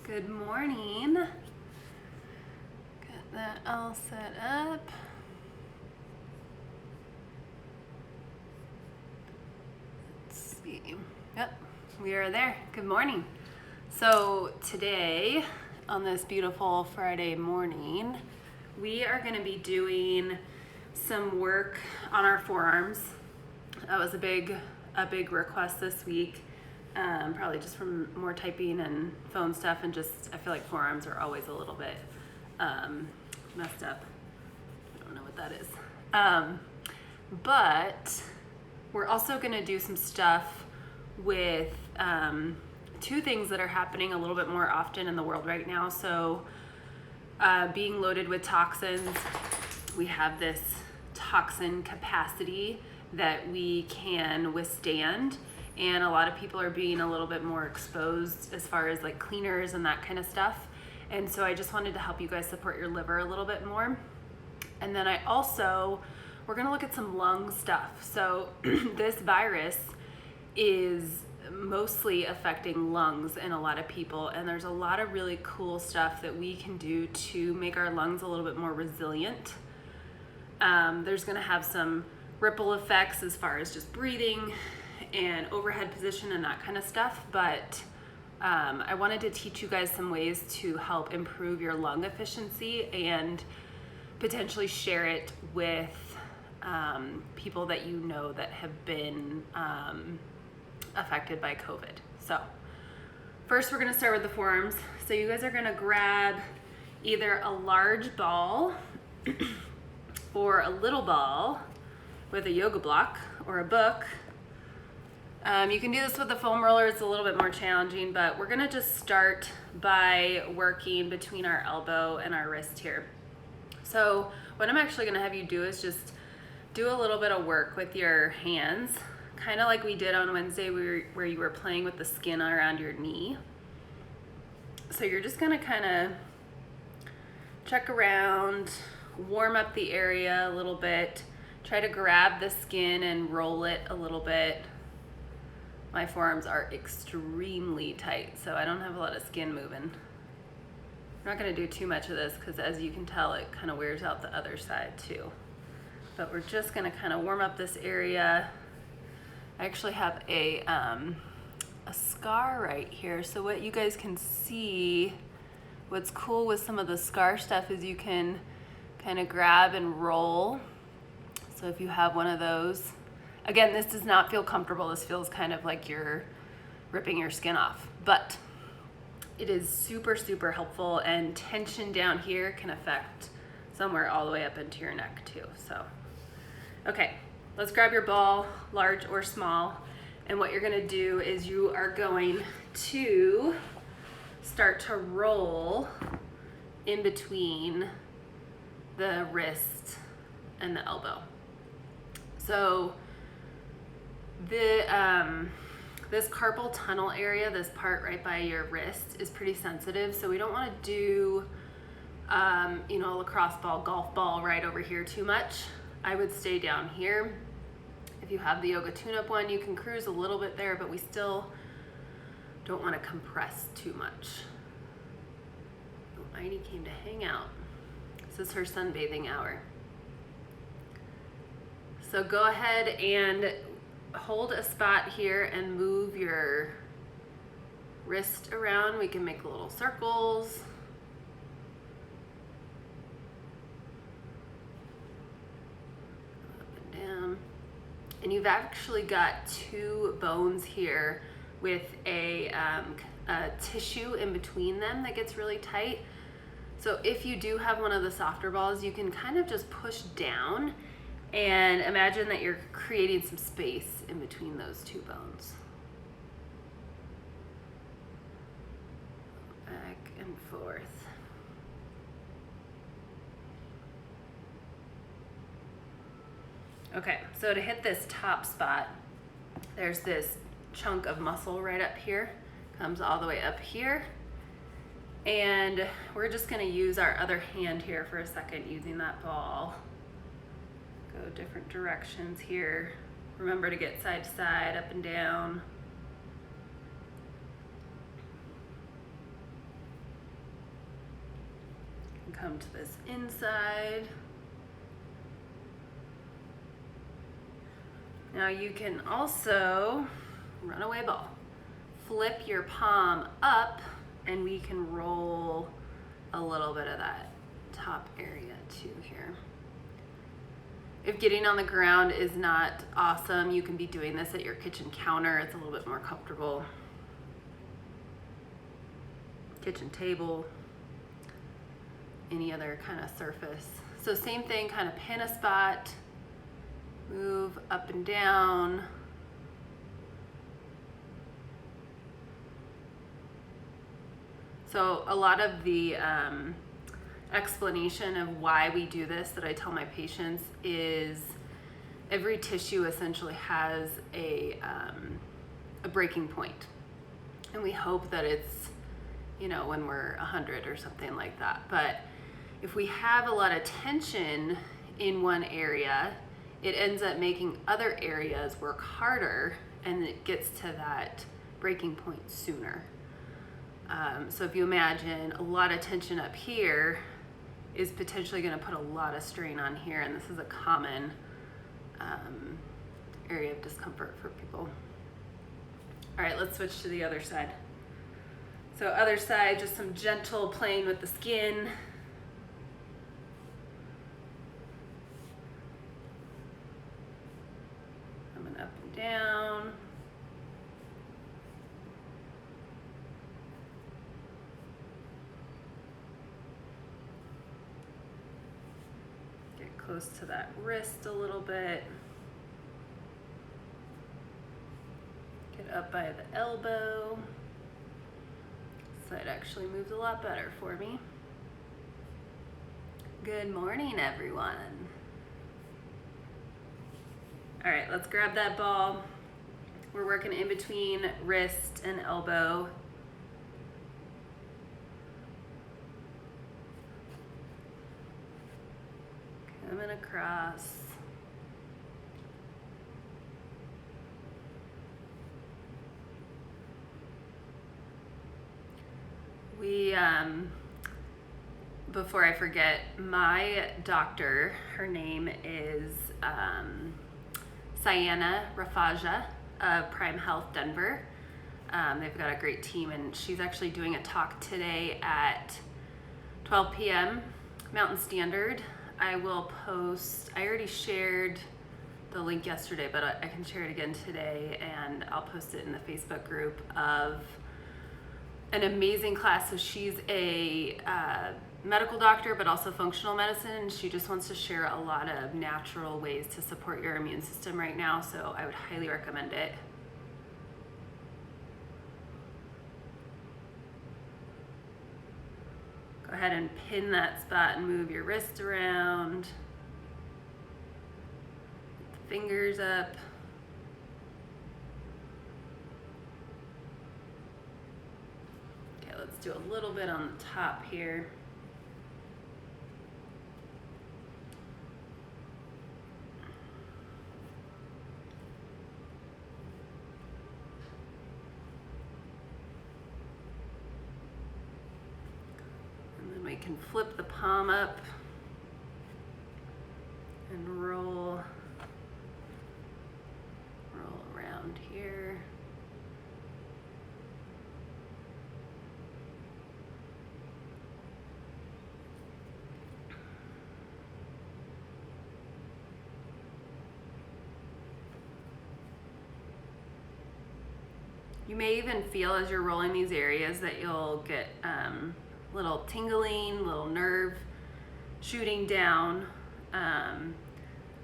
Good morning. Got that all set up. Let's see. Yep, we are there. Good morning. So today, on this beautiful Friday morning, we are going to be doing some work on our forearms. That was a big request this week. Probably just from more typing and phone stuff, and just I feel like forearms are always a little bit messed up. I don't know what that is. But we're also going to do some stuff with two things that are happening a little bit more often in the world right now. So being loaded with toxins, we have this toxin capacity that we can withstand. And a lot of people are being a little bit more exposed as far as like cleaners and that kind of stuff. And so I just wanted to help you guys support your liver a little bit more. And then we're gonna look at some lung stuff. So this virus is mostly affecting lungs in a lot of people. And there's a lot of really cool stuff that we can do to make our lungs a little bit more resilient. There's gonna have some ripple effects as far as just breathing and overhead position and that kind of stuff, but I wanted to teach you guys some ways to help improve your lung efficiency and potentially share it with people that you know that have been affected by COVID. So first we're gonna start with the forearms. So you guys are gonna grab either a large ball or a little ball with a yoga block or a book. You can do this with a foam roller. It's a little bit more challenging, but we're gonna just start by working between our elbow and our wrist here. So what I'm actually gonna have you do is just do a little bit of work with your hands, kind of like we did on Wednesday where you were playing with the skin around your knee. So you're just gonna kind of check around, warm up the area a little bit, try to grab the skin and roll it a little bit. My forearms are extremely tight, so I don't have a lot of skin moving. I'm not gonna do too much of this because as you can tell, it kind of wears out the other side too. But we're just gonna kind of warm up this area. I actually have a scar right here. So what you guys can see, what's cool with some of the scar stuff is you can kind of grab and roll. So if you have one of those, again, this does not feel comfortable. This feels kind of like you're ripping your skin off, but it is super, super helpful, and tension down here can affect somewhere all the way up into your neck too. So, okay, let's grab your ball, large or small, and what you're gonna do is you are going to start to roll in between the wrist and the elbow. So this carpal tunnel area, this part right by your wrist, is pretty sensitive. So we don't want to do, a lacrosse ball, golf ball right over here too much. I would stay down here. If you have the yoga tune-up one, you can cruise a little bit there, but we still don't want to compress too much. Oh, Heidi came to hang out. This is her sunbathing hour. So go ahead and hold a spot here and move your wrist around. We can make little circles. Up and down. And you've actually got two bones here with a tissue in between them that gets really tight. So if you do have one of the softer balls, you can kind of just push down and imagine that you're creating some space in between those two bones. Back and forth. Okay, so to hit this top spot, there's this chunk of muscle right up here, comes all the way up here. And we're just gonna use our other hand here for a second using that ball. Go different directions here. Remember to get side to side, up and down. come to this inside. Now you can also, runaway ball, flip your palm up and we can roll a little bit of that top area too here. If getting on the ground is not awesome, you can be doing this at your kitchen counter. It's a little bit more comfortable. Kitchen table, any other kind of surface. So same thing, kind of pin a spot, move up and down. So a lot of the explanation of why we do this that I tell my patients is every tissue essentially has a breaking point. And we hope that it's, you know, when we're 100 or something like that. But if we have a lot of tension in one area, it ends up making other areas work harder and it gets to that breaking point sooner. So if you imagine a lot of tension up here is potentially going to put a lot of strain on here, and this is a common area of discomfort for people. All right, let's switch to the other side. So other side, just some gentle playing with the skin. Coming up and down. Get close to that wrist a little bit. Get up by the elbow. Side actually moves a lot better for me. Good morning, everyone. All right, let's grab that ball. We're working in between wrist and elbow. Coming across. We, before I forget, my doctor, her name is Sienna Rafaja of Prime Health Denver. They've got a great team, and she's actually doing a talk today at 12 p.m. Mountain Standard. I will post, I already shared the link yesterday, but I can share it again today, and I'll post it in the Facebook group of an amazing class. So she's a medical doctor, but also functional medicine, and she just wants to share a lot of natural ways to support your immune system right now, so I would highly recommend it. Go ahead and pin that spot and move your wrist around. Fingers up. Okay, let's do a little bit on the top here. We can flip the palm up and roll around here. You may even feel as you're rolling these areas that you'll get little tingling, little nerve shooting down.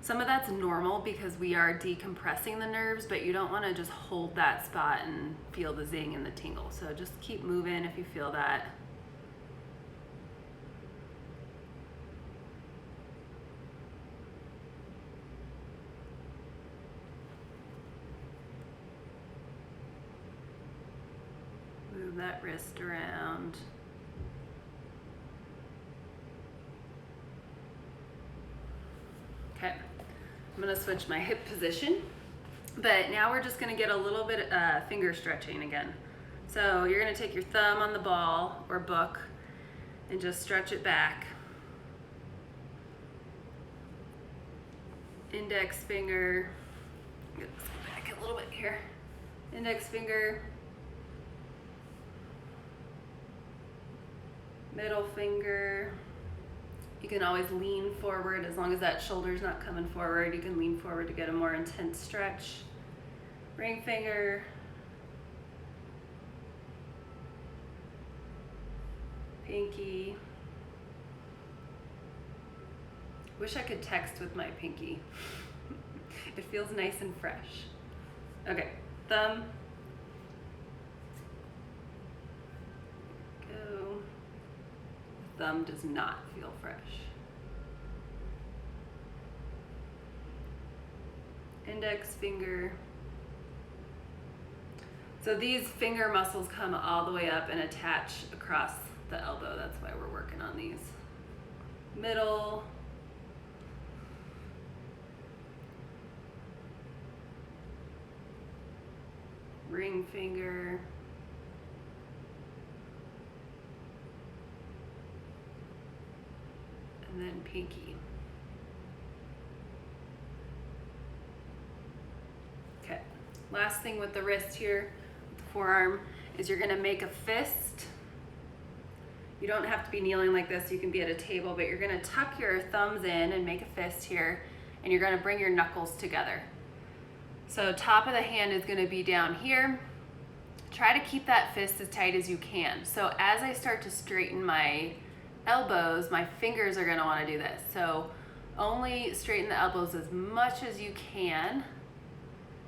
Some of that's normal because we are decompressing the nerves, but you don't want to just hold that spot and feel the zing and the tingle. So just keep moving if you feel that. Move that wrist around. Okay, I'm gonna switch my hip position, but now we're just gonna get a little bit finger stretching again. So you're gonna take your thumb on the ball or book and just stretch it back. index finger, let's go back a little bit here, index finger, middle finger. You can always lean forward as long as that shoulder's not coming forward. You can lean forward to get a more intense stretch. Ring finger, pinky. Wish I could text with my pinky. It feels nice and fresh. Okay, thumb. Go. The thumb does not feel fresh. Index finger. So these finger muscles come all the way up and attach across the elbow. That's why we're working on these. Middle. Ring finger. And then pinky. Okay, last thing with the wrist here, with the forearm, is you're gonna make a fist. You don't have to be kneeling like this, you can be at a table, but you're gonna tuck your thumbs in and make a fist here, and you're gonna bring your knuckles together. So top of the hand is gonna be down here. Try to keep that fist as tight as you can. So as I start to straighten my elbows, my fingers are gonna wanna do this. So only straighten the elbows as much as you can,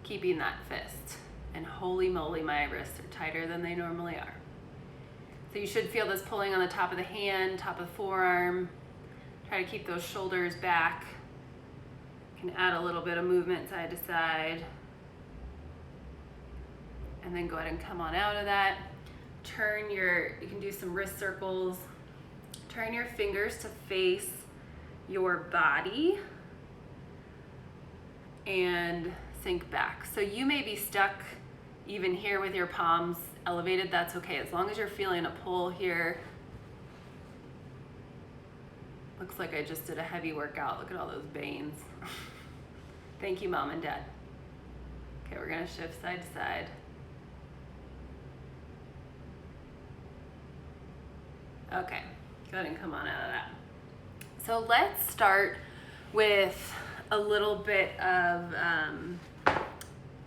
keeping that fist. And holy moly, my wrists are tighter than they normally are. So you should feel this pulling on the top of the hand, top of the forearm. Try to keep those shoulders back. You can add a little bit of movement side to side. And then go ahead and come on out of that. You can do some wrist circles. Turn your fingers to face your body and sink back. So you may be stuck even here with your palms elevated, that's okay. As long as you're feeling a pull here. Looks like I just did a heavy workout. Look at all those veins. Thank you, Mom and Dad. Okay, we're gonna shift side to side. Okay, go ahead and come on out of that. So let's start with a little bit of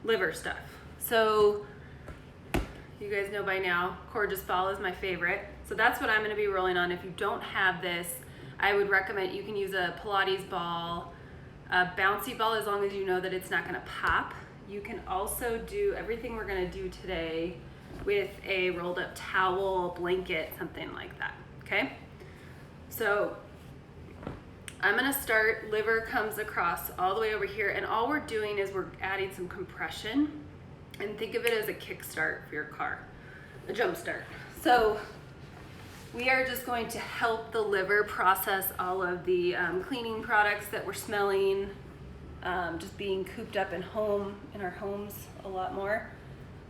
liver stuff. So you guys know by now, Courageous Ball is my favorite. So that's what I'm gonna be rolling on. If you don't have this, I would recommend you can use a Pilates ball, a bouncy ball, as long as you know that it's not gonna pop. You can also do everything we're gonna do today with a rolled up towel, blanket, something like that, okay? So I'm gonna start, liver comes across all the way over here, and all we're doing is we're adding some compression, and think of it as a kickstart for your car, a jump start. So we are just going to help the liver process all of the cleaning products that we're smelling, just being cooped up in our homes a lot more.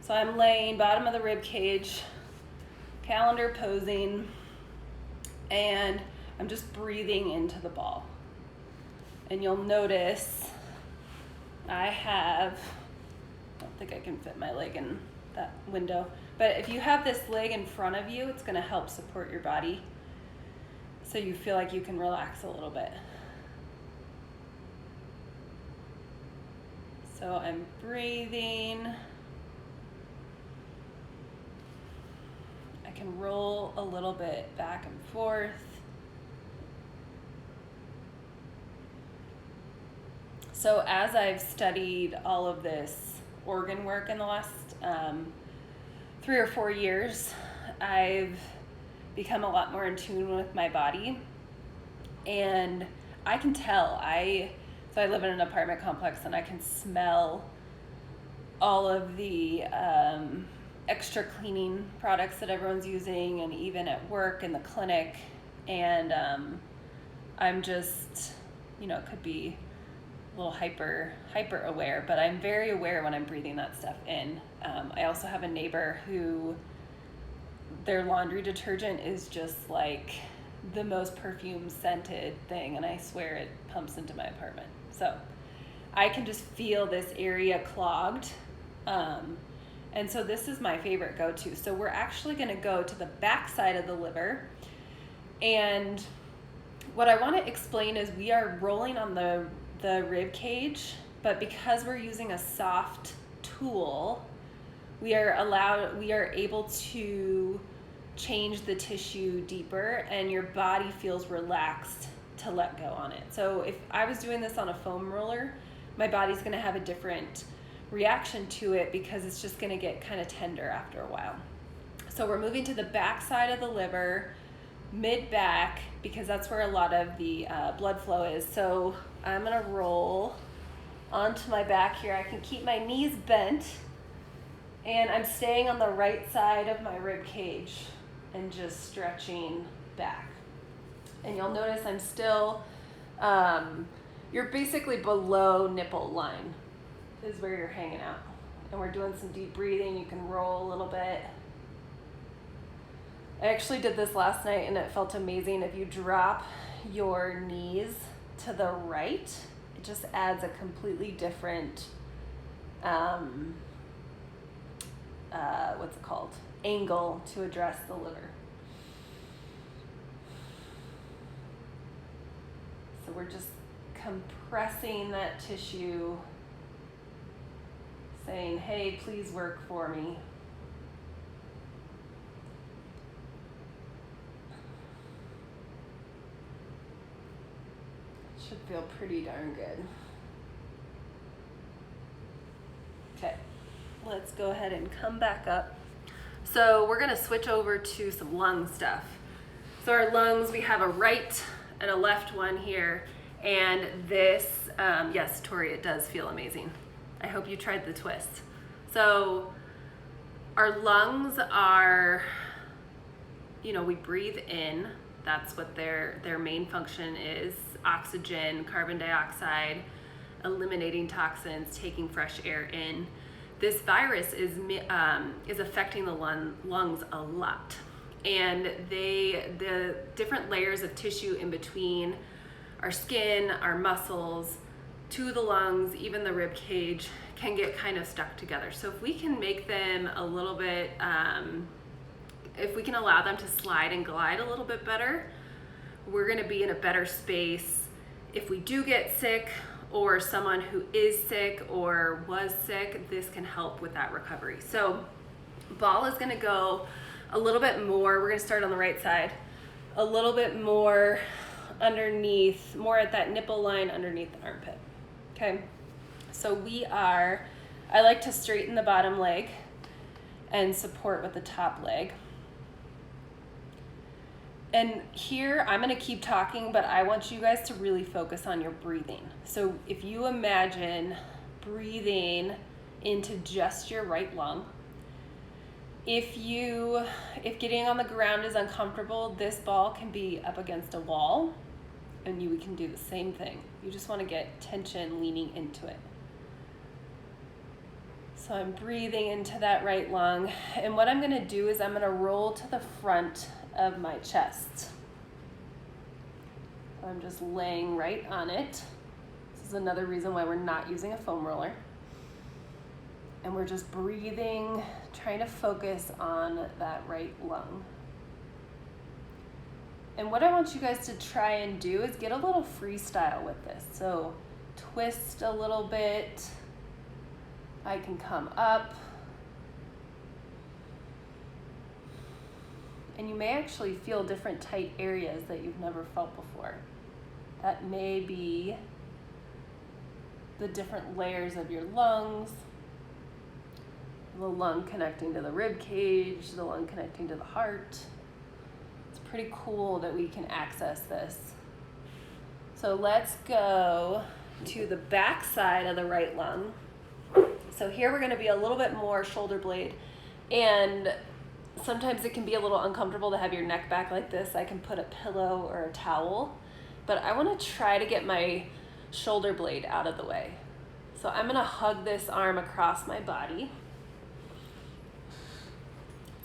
So I'm laying bottom of the rib cage, calendar posing, and I'm just breathing into the ball. And you'll notice I don't think I can fit my leg in that window, but if you have this leg in front of you, it's gonna help support your body so you feel like you can relax a little bit. So I'm breathing. I can roll a little bit back and forth. So as I've studied all of this organ work in the last 3 or 4 years, I've become a lot more in tune with my body, and I can tell. So I live in an apartment complex, and I can smell all of the extra cleaning products that everyone's using, and even at work in the clinic, and I'm just, it could be a little hyper aware, but I'm very aware when I'm breathing that stuff in. I also have a neighbor who their laundry detergent is just like the most perfume scented thing, and I swear it pumps into my apartment. So I can just feel this area clogged. And so this is my favorite go-to. So we're actually gonna go to the back side of the liver. And what I wanna explain is we are rolling on the rib cage, but because we're using a soft tool, we are able to change the tissue deeper, and your body feels relaxed to let go on it. So if I was doing this on a foam roller, my body's gonna have a different reaction to it because it's just gonna get kind of tender after a while. So we're moving to the back side of the liver, mid-back, because that's where a lot of the blood flow is. So I'm gonna roll onto my back here. I can keep my knees bent, and I'm staying on the right side of my rib cage and just stretching back. And you'll notice I'm still, you're basically below nipple line is where you're hanging out. And we're doing some deep breathing. You can roll a little bit. I actually did this last night and it felt amazing. If you drop your knees to the right, it just adds a completely different, what's it called? Angle to address the liver. So we're just compressing that tissue, saying, hey, please work for me. Should feel pretty darn good. Okay, let's go ahead and come back up. So we're gonna switch over to some lung stuff. So our lungs, we have a right and a left one here. And this, yes, Tori, it does feel amazing. I hope you tried the twist. So our lungs are, we breathe in. That's what their main function is. Oxygen, carbon dioxide, eliminating toxins, taking fresh air in. This virus is affecting the lungs a lot. And the different layers of tissue in between our skin, our muscles, to the lungs, even the rib cage, can get kind of stuck together. So if we can make them a little bit, if we can allow them to slide and glide a little bit better, we're gonna be in a better space if we do get sick, or someone who is sick or was sick. This can help with that recovery. So ball is gonna go a little bit more. We're gonna start on the right side, a little bit more underneath, more at that nipple line underneath the armpit. Okay, so I like to straighten the bottom leg and support with the top leg. And here, I'm gonna keep talking, but I want you guys to really focus on your breathing. So if you imagine breathing into just your right lung, if getting on the ground is uncomfortable, this ball can be up against a wall, and we can do the same thing. You just wanna get tension leaning into it. So I'm breathing into that right lung, and what I'm gonna do is I'm gonna roll to the front of my chest. I'm just laying right on it. This is another reason why we're not using a foam roller. And we're just breathing, trying to focus on that right lung. And what I want you guys to try and do is get a little freestyle with this. So twist a little bit. I can come up. And you may actually feel different tight areas that you've never felt before. That may be the different layers of your lungs, the lung connecting to the rib cage, the lung connecting to the heart. It's pretty cool that we can access this. So let's go to the back side of the right lung. So here we're gonna be a little bit more shoulder blade, and sometimes it can be a little uncomfortable to have your neck back like this. I can put a pillow or a towel, but I want to try to get my shoulder blade out of the way. So I'm going to hug this arm across my body.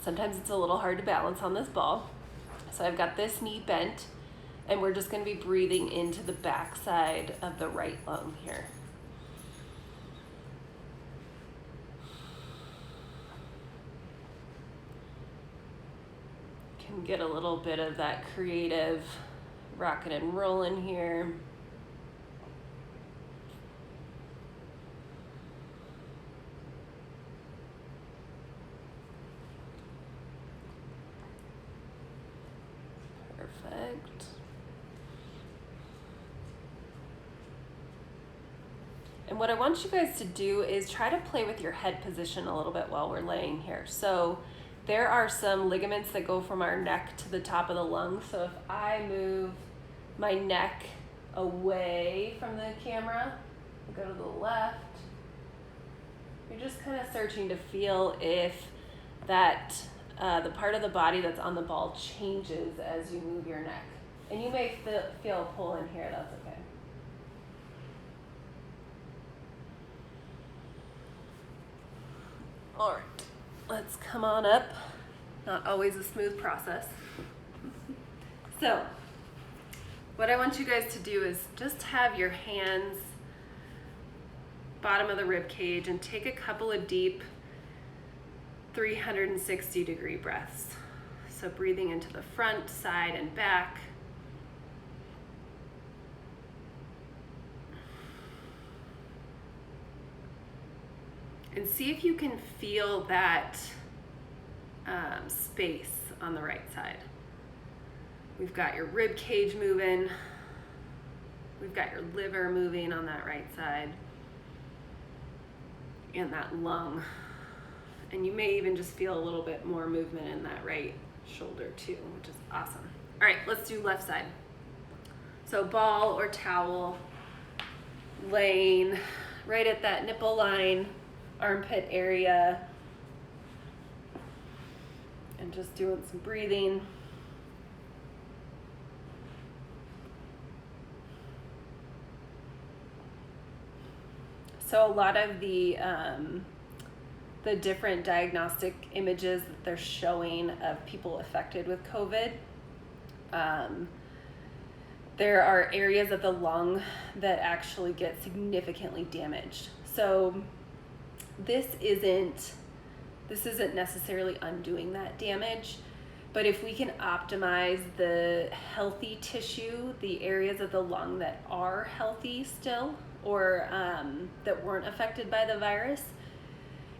Sometimes it's a little hard to balance on this ball. So I've got this knee bent, and we're just going to be breathing into the back side of the right lung here. can get a little bit of that creative rocking and rolling here. Perfect. And what I want you guys to do is try to play with your head position a little bit while we're laying here. So there are some ligaments that go from our neck to the top of the lung. So if I move my neck away from the camera, go to the left, you're just kind of searching to feel if that the part of the body that's on the ball changes as you move your neck. And you may feel a pull in here, that's okay. All right, let's come on up. Not always a smooth process. So, what I want you guys to do is just have your hands bottom of the rib cage and take a couple of deep 360-degree breaths. So breathing into the front, side, and back. And see if you can feel that space on the right side. We've got your rib cage moving. We've got your liver moving on that right side. And that lung. And you may even just feel a little bit more movement in that right shoulder too, which is awesome. All right, let's do left side. So ball or towel, laying right at that nipple line, armpit area, and just doing some breathing. So a lot of the different diagnostic images that they're showing of people affected with COVID, there are areas of the lung that actually get significantly damaged. So this isn't necessarily undoing that damage, but if we can optimize the healthy tissue, the areas of the lung that are healthy still, or that weren't affected by the virus,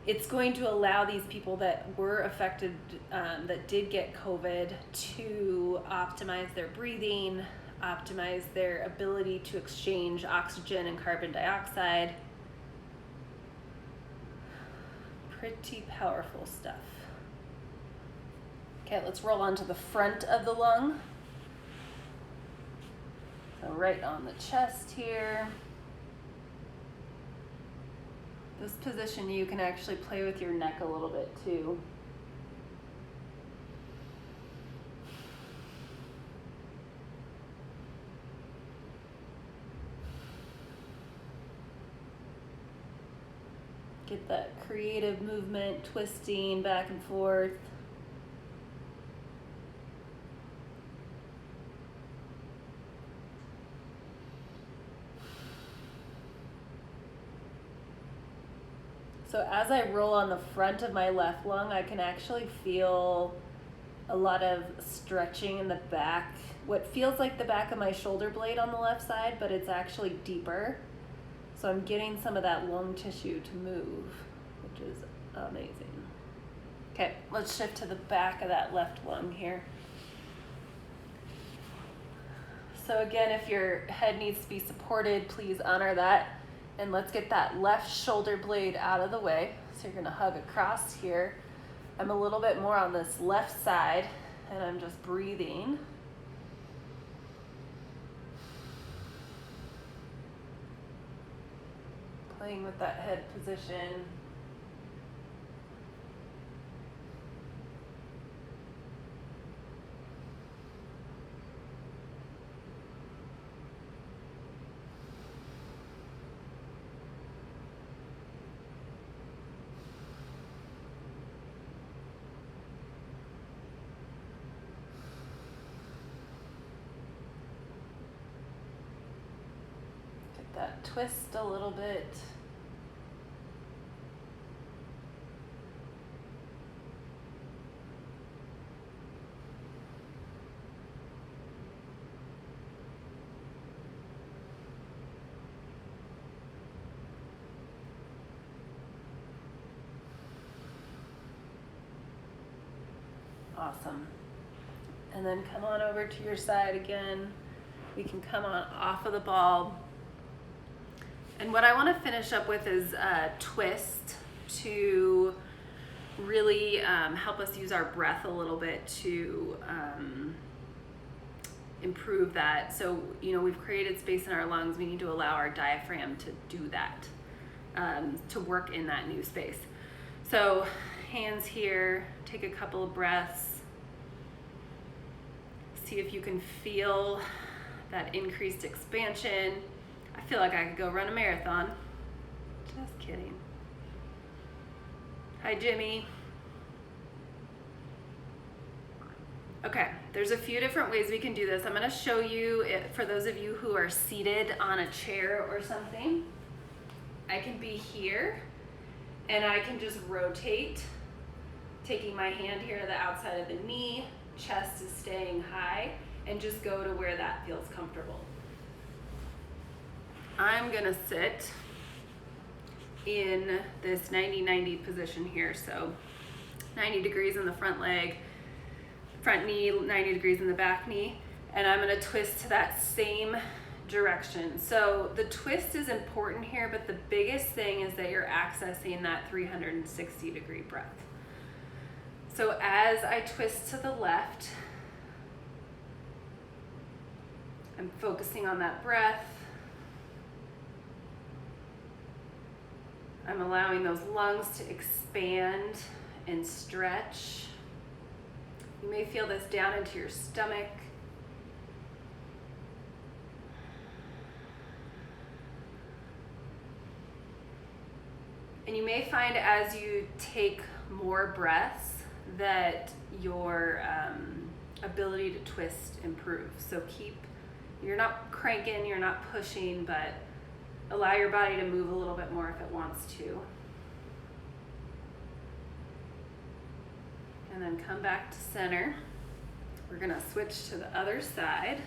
it's going to allow these people that were affected, that did get COVID, to optimize their breathing, optimize their ability to exchange oxygen and carbon dioxide. Pretty powerful stuff. Okay, let's roll on to the front of the lung. So right on the chest here. This position, you can actually play with your neck a little bit too. Get that creative movement, twisting back and forth. So as I roll on the front of my left lung, I can actually feel a lot of stretching in the back. What feels like the back of my shoulder blade on the left side, but it's actually deeper. So I'm getting some of that lung tissue to move, which is amazing. Okay, let's shift to the back of that left lung here. So again, if your head needs to be supported, please honor that. And let's get that left shoulder blade out of the way. So you're gonna hug across here. I'm a little bit more on this left side, and I'm just breathing. Playing with that head position. Get that twist a little bit. Awesome. And then come on over to your side again. We can come on off of the ball. And what I want to finish up with is a twist to really help us use our breath a little bit to improve that. So, we've created space in our lungs. We need to allow our diaphragm to do that, to work in that new space. So, hands here, take a couple of breaths. See if you can feel that increased expansion. I feel like I could go run a marathon. Just kidding. Hi, Jimmy. Okay, there's a few different ways we can do this. I'm going to show you it for those of you who are seated on a chair or something. I can be here and I can just rotate, taking my hand here to the outside of the knee. Chest is staying high, and just go to where that feels comfortable. I'm gonna sit in this 90-90 position here. So 90 degrees in the front leg, front knee, 90 degrees in the back knee, and I'm gonna twist to that same direction. So the twist is important here, but the biggest thing is that you're accessing that 360-degree breath. So as I twist to the left, I'm focusing on that breath. I'm allowing those lungs to expand and stretch. You may feel this down into your stomach. And you may find as you take more breaths that your ability to twist improves. So you're not cranking, you're not pushing, but allow your body to move a little bit more if it wants to. And then come back to center. We're gonna switch to the other side.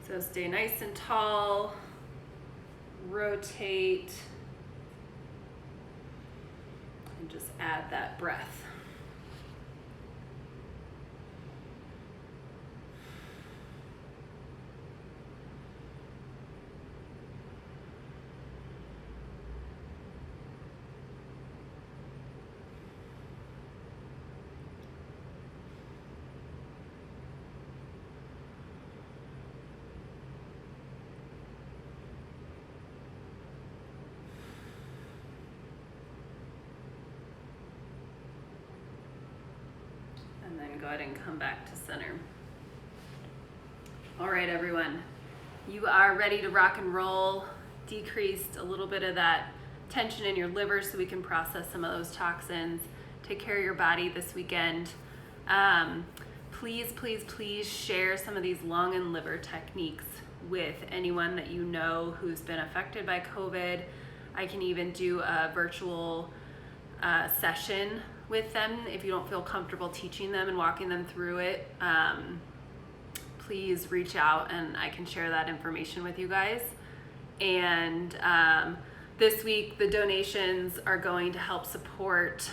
So stay nice and tall, rotate, and just add that breath. And then go ahead and come back to center. All right, everyone. You are ready to rock and roll. Decreased a little bit of that tension in your liver so we can process some of those toxins. Take care of your body this weekend. Please, please, please share some of these lung and liver techniques with anyone that you know who's been affected by COVID. I can even do a virtual session with them if you don't feel comfortable teaching them and walking them through it. Please reach out and I can share that information with you guys. And this week the donations are going to help support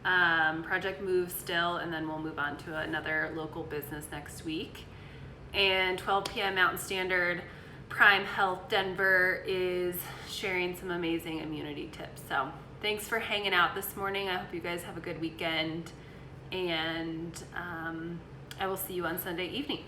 Project Move still, and then we'll move on to another local business next week. And 12 p.m. Mountain Standard, Prime Health Denver is sharing some amazing immunity tips. So thanks for hanging out this morning. I hope you guys have a good weekend, and I will see you on Sunday evening.